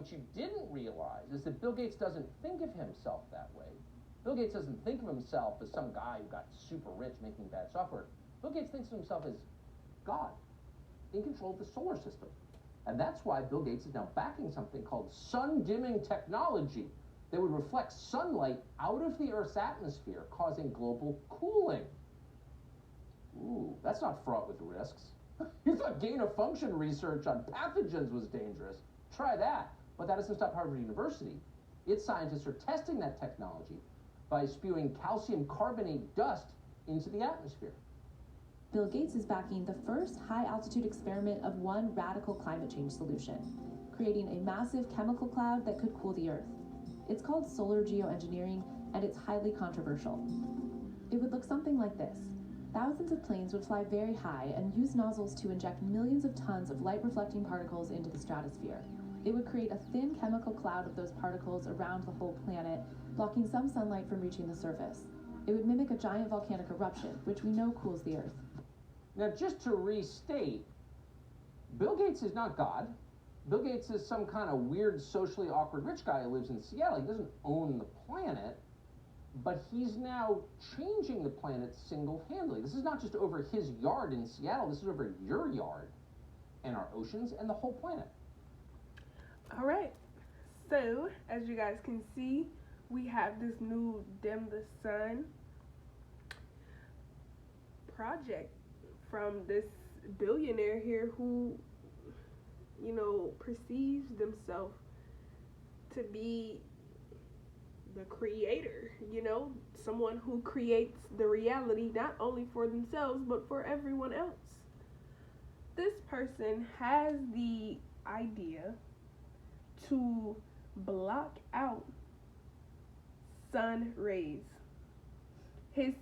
What you didn't realize is that Bill Gates doesn't think of himself that way. Bill Gates doesn't think of himself as some guy who got super rich making bad software. Bill Gates thinks of himself as God, in control of the solar system. And that's why Bill Gates is now backing something called sun-dimming technology that would reflect sunlight out of the Earth's atmosphere, causing global cooling. Ooh, that's not fraught with risks. You thought gain-of-function research on pathogens was dangerous. Try that. But that doesn't stop Harvard University. Its scientists are testing that technology by spewing calcium carbonate dust into the atmosphere. Bill Gates is backing the first high-altitude experiment of one radical climate change solution, creating a massive chemical cloud that could cool the Earth. It's called solar geoengineering, and it's highly controversial. It would look something like this. Thousands of planes would fly very high and use nozzles to inject millions of tons of light-reflecting particles into the stratosphere. It would create a thin chemical cloud of those particles around the whole planet, blocking some sunlight from reaching the surface. It would mimic a giant volcanic eruption, which we know cools the Earth. Now, just to restate, Bill Gates is not God. Bill Gates is some kind of weird, socially awkward rich guy who lives in Seattle. He doesn't own the planet, but he's now changing the planet single-handedly. This is not just over his yard in Seattle. This is over your yard and our oceans and the whole planet. All right. So, as you guys can see, we have this new Dim the Sun project from this billionaire here who, perceives themselves to be the creator, someone who creates the reality not only for themselves but for everyone else. This person has the idea to block out sun rays. His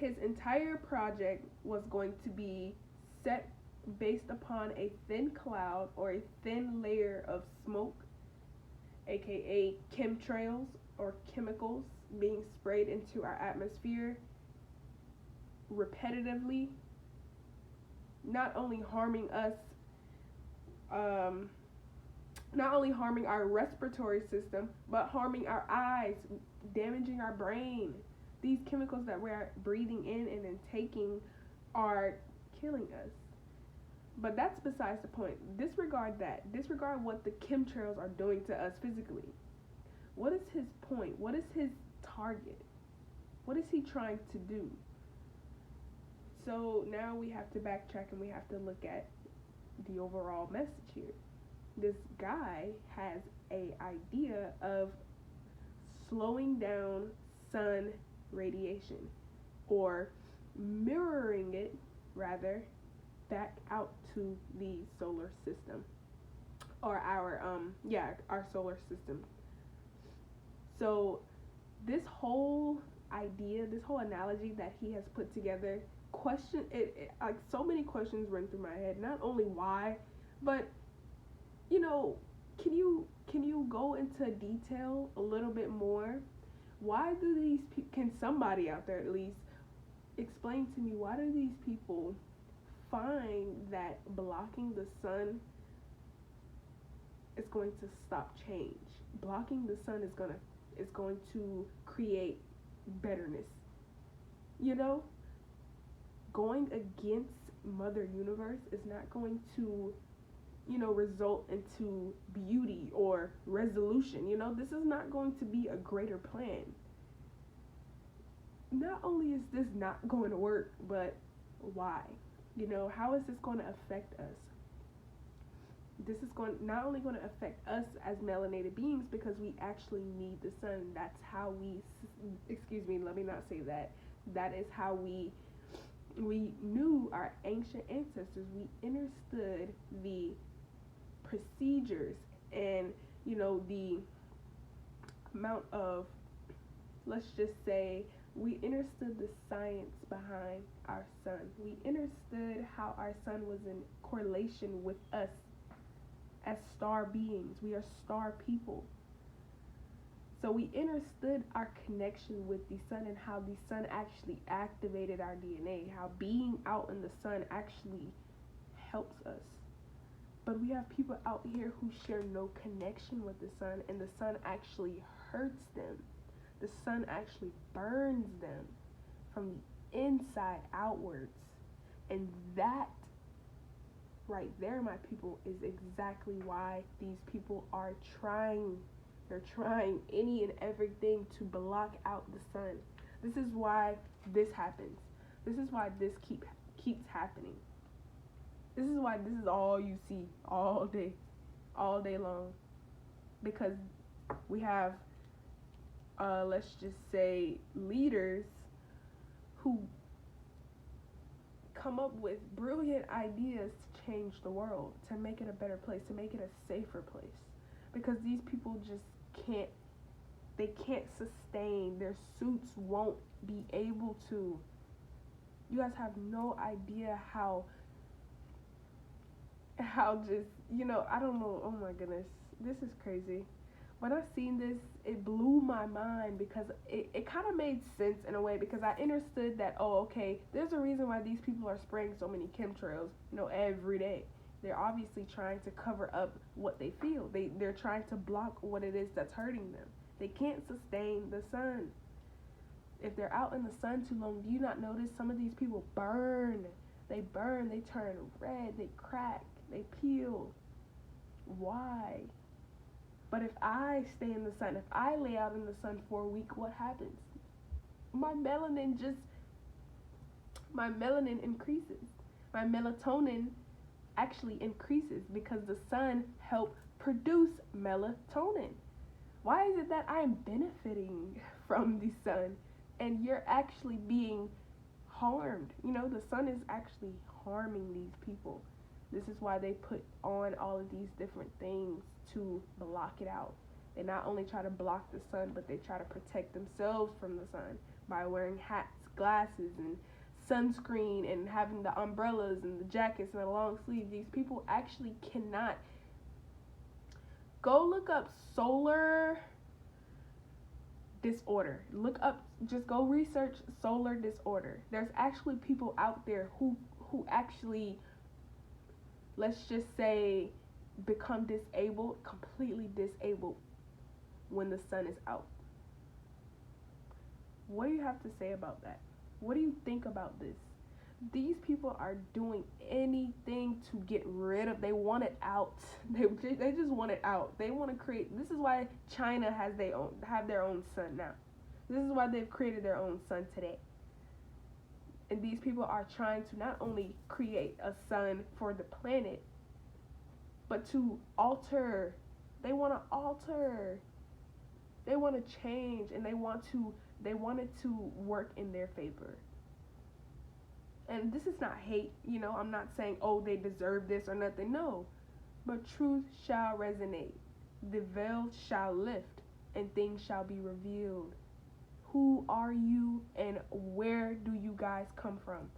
entire project was going to be set based upon a thin cloud or a thin layer of smoke, aka chemtrails or chemicals being sprayed into our atmosphere repetitively, not only harming us, not only harming our respiratory system, but harming our eyes, damaging our brain. These chemicals that we're breathing in and then taking are killing us. But that's besides the point. Disregard that. Disregard what the chemtrails are doing to us physically. What is his point? What is his target? What is he trying to do? So now we have to backtrack and we have to look at the overall message here. This guy has an idea of slowing down sun radiation, or mirroring it rather back out to the solar system, or our solar system. So this whole idea, this whole analogy that he has put together, like so many questions run through my head. Not only why, but can you go into detail a little bit more? Why do these can somebody out there at least explain to me, why do these people find that blocking the sun is going to stop change? Blocking the sun is going to create betterness. Going against Mother Universe is not going to result into beauty or resolution. This is not going to be a greater plan. Not only is this not going to work, but why? How is this going to affect us? This is not only going to affect us as melanated beings, because we actually need the sun. That's how that is how we knew our ancient ancestors. We understood the procedures and the amount of, let's just say, we understood the science behind our sun. We understood how our sun was in correlation with us as star beings. We are star people. So we understood our connection with the sun and how the sun actually activated our DNA, how being out in the sun actually helps us. But we have people out here who share no connection with the sun, and the sun actually hurts them. The sun actually burns them from the inside outwards. And that right there, my people, is exactly why these people are trying. They're trying any and everything to block out the sun. This is why this happens. This is why this keeps happening. This is why this is all you see all day long. Because we have, let's just say, leaders who come up with brilliant ideas to change the world, to make it a better place, to make it a safer place. Because these people just can't sustain, their suits won't be able to. You guys have no idea how just, I don't know, oh my goodness, this is crazy. When I seen this, it blew my mind, because it kind of made sense in a way, because I understood that, oh, okay, there's a reason why these people are spraying so many chemtrails, every day. They're obviously trying to cover up what they feel. They're trying to block what it is that's hurting them. They can't sustain the sun. If they're out in the sun too long, do you not notice some of these people burn? They burn, they turn red, they crack, they peel. Why? But if I stay in the sun, if I lay out in the sun for a week, what happens? My melanin increases. My melatonin actually increases, because the sun helps produce melatonin. Why is it that I'm benefiting from the sun and you're actually being harmed? The sun is actually harming these people. This is why they put on all of these different things to block it out. They not only try to block the sun, but they try to protect themselves from the sun by wearing hats, glasses, and sunscreen, and having the umbrellas and the jackets and the long sleeves. These people actually cannot. Go look up solar disorder. Just go research solar disorder. There's actually people out there who actually, let's just say, become completely disabled when the sun is out. What do you have to say about that? What do you think about this? These people are doing anything to get rid of. They want it out. They just want it out. They want to create. This is why China have their own sun now. This is why they've created their own sun today. And these people are trying to not only create a sun for the planet, but to alter. They want to alter. They want to change, and they want it to work in their favor. And this is not hate, I'm not saying, oh, they deserve this or nothing. No. But truth shall resonate. The veil shall lift, and things shall be revealed. Who are you, and where do you guys come from?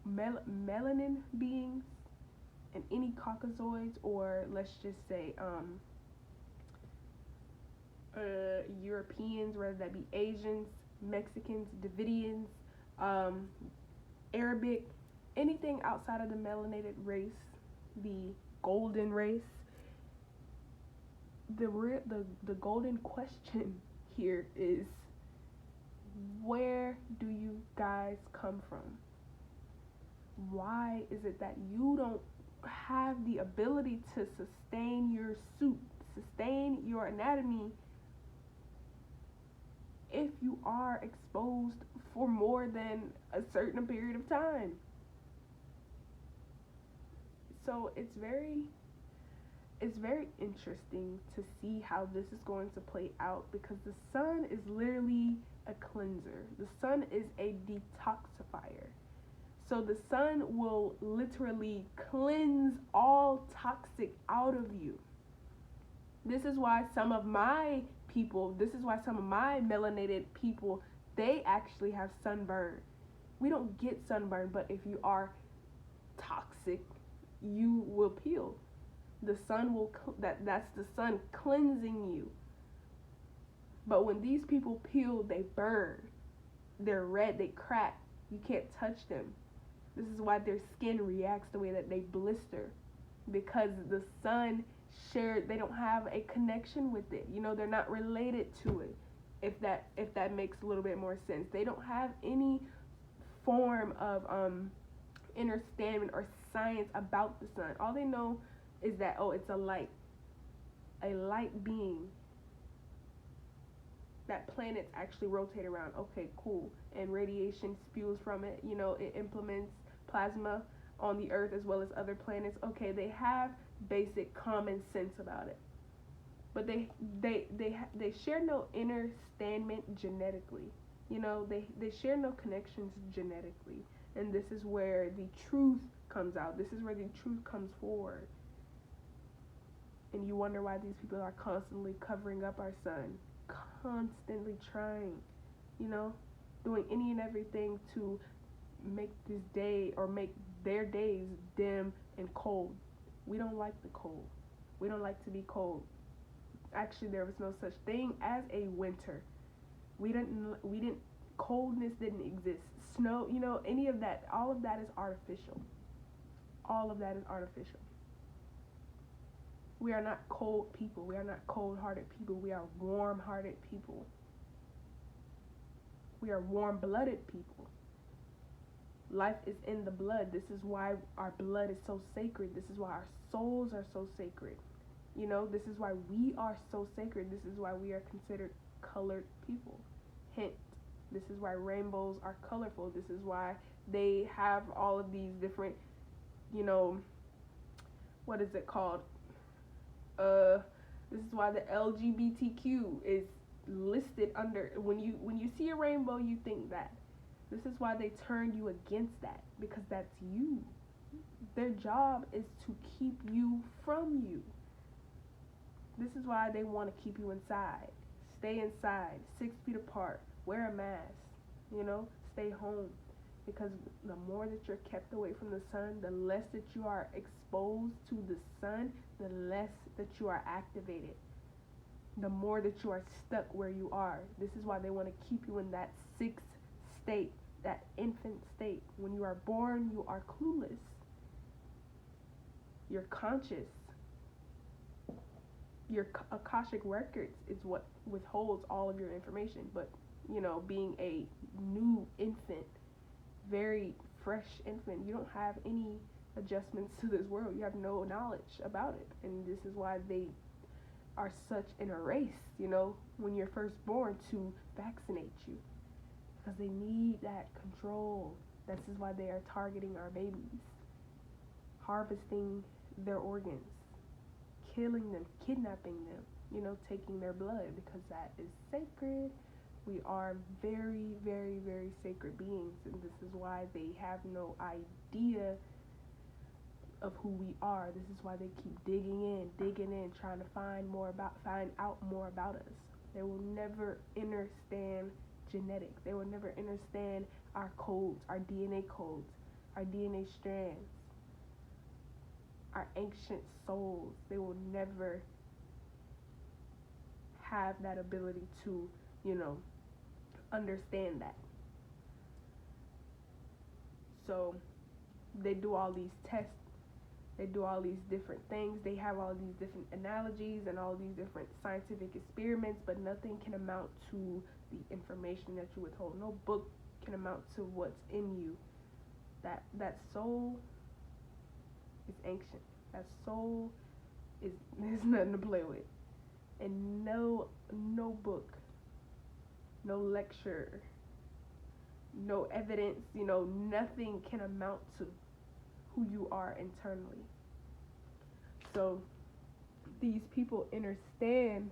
Melanin beings and any Caucasoids, or let's just say Europeans, whether that be Asians, Mexicans, Davidians, Arabic, anything outside of the melanated race, the golden race. The golden question here is, where do you guys come from? Why is it that you don't have the ability to sustain your suit, sustain your anatomy, if you are exposed for more than a certain period of time? So it's very interesting to see how this is going to play out, because the sun is literally a cleanser. The sun is a detoxifier. So the sun will literally cleanse all toxic out of you. This is why some of my melanated people, they actually have sunburn. We don't get sunburn, but if you are toxic, you will peel. The sun will, that's the sun cleansing you. But when these people peel, they burn. They're red, they crack. You can't touch them. This is why their skin reacts the way that they blister. because the sun they don't have a connection with it. They're not related to it. If that makes a little bit more sense. They don't have any form of understanding or science about the sun. All they know is that, it's a light being that planets actually rotate around. Okay, cool. And radiation spews from it. It implements plasma on the Earth as well as other planets. Okay, they have basic common sense about it, but they share no understanding genetically. They share no connections genetically, and this is where the truth comes out. This is where the truth comes forward. And you wonder why these people are constantly covering up our sun, constantly trying, doing any and everything to make this day or make their days dim and cold. We don't like the cold. We don't like to be cold. Actually, there was no such thing as a winter. Coldness didn't exist. Snow, any of that, all of that is artificial. All of that is artificial. We are not cold people. We are not cold-hearted people. We are warm-hearted people. We are warm-blooded people. Life is in the blood. This is why our blood is so sacred. This is why our souls are so sacred. This is why we are so sacred. This is why we are considered colored people. Hint, this is why rainbows are colorful. This is why they have all of these different, what is it called? This is why the LGBTQ is listed under, when you see a rainbow, you think that. This is why they turn you against that, because that's you. Their job is to keep you from you. This is why they want to keep you inside. Stay inside, 6 feet apart, wear a mask, stay home. Because the more that you're kept away from the sun, the less that you are exposed to the sun, the less that you are activated. The more that you are stuck where you are. This is why they want to keep you in that sixth state, that infant state. When you are born, you are clueless. You're conscious. Your Akashic records is what withholds all of your information. But, being a new infant, very fresh infant, you don't have any adjustments to this world. You have no knowledge about it. And this is why they are such in a race, when you're first born, to vaccinate you. Because they need that control. This is why they are targeting our babies, harvesting their organs, killing them, kidnapping them, taking their blood, because that is sacred. We are very, very, very sacred beings, and this is why they have no idea of who we are. This is why they keep digging in, trying to find out more about us. They will never understand genetics. They will never understand our codes, our DNA strands, our ancient souls. They will never have that ability to, understand that. So they do all these tests. They do all these different things. They have all these different analogies and all these different scientific experiments, but nothing can amount to the information that you withhold. No book can amount to what's in you. That soul is ancient. That soul is there's nothing to play with. And no book, no lecture, no evidence, nothing can amount to who you are internally. So these people understand,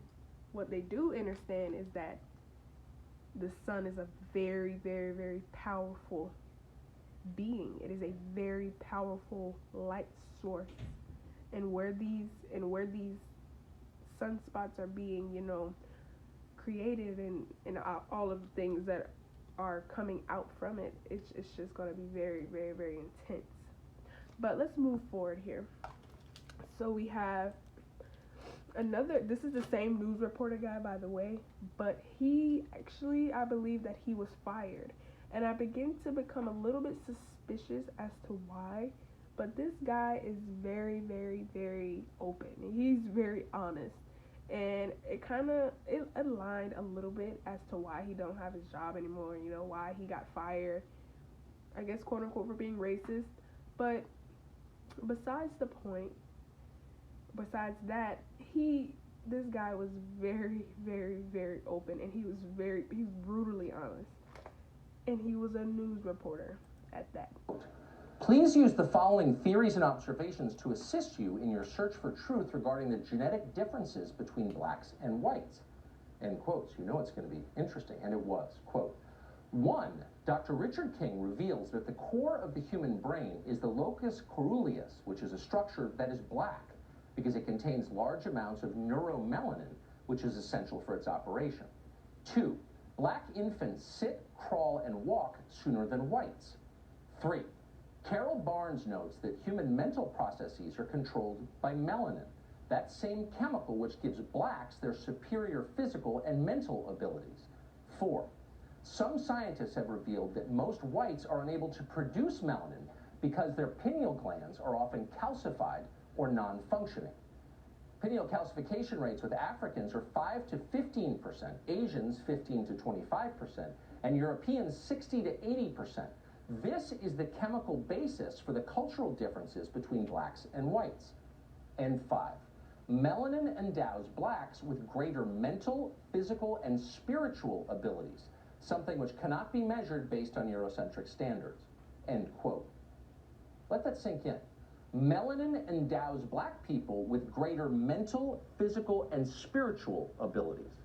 what they do understand is that the sun is a very, very, very powerful being. It is a very powerful light source. And where these sunspots are being, created and all of the things that are coming out from it, it's just going to be very, very, very intense. But let's move forward here. So we have this is the same news reporter guy, by the way, but he actually, I believe that he was fired. And I begin to become a little bit suspicious as to why, But this guy is very, very, very open. He's very honest. And it aligned a little bit as to why he don't have his job anymore, you know, why he got fired, I guess, quote unquote, for being racist. But besides the point, besides that, this guy was very, very, very open, and he's brutally honest. And he was a news reporter at that. Please use the following theories and observations to assist you in your search for truth regarding the genetic differences between blacks and whites. End quotes. You know it's going to be interesting, and it was. Quote, 1. Dr. Richard King reveals that the core of the human brain is the locus coeruleus, which is a structure that is black because it contains large amounts of neuromelanin, which is essential for its operation. 2. Black infants sit, crawl, and walk sooner than whites. 3. Carol Barnes notes that human mental processes are controlled by melanin, that same chemical which gives blacks their superior physical and mental abilities. 4. Some scientists have revealed that most whites are unable to produce melanin because their pineal glands are often calcified or non-functioning. Pineal calcification rates with Africans are 5 to 15%, Asians 15 to 25%, and Europeans 60 to 80%. This is the chemical basis for the cultural differences between blacks and whites. And 5, melanin endows blacks with greater mental, physical, and spiritual abilities, something which cannot be measured based on Eurocentric standards. End quote. Let that sink in. Melanin endows black people with greater mental, physical, and spiritual abilities.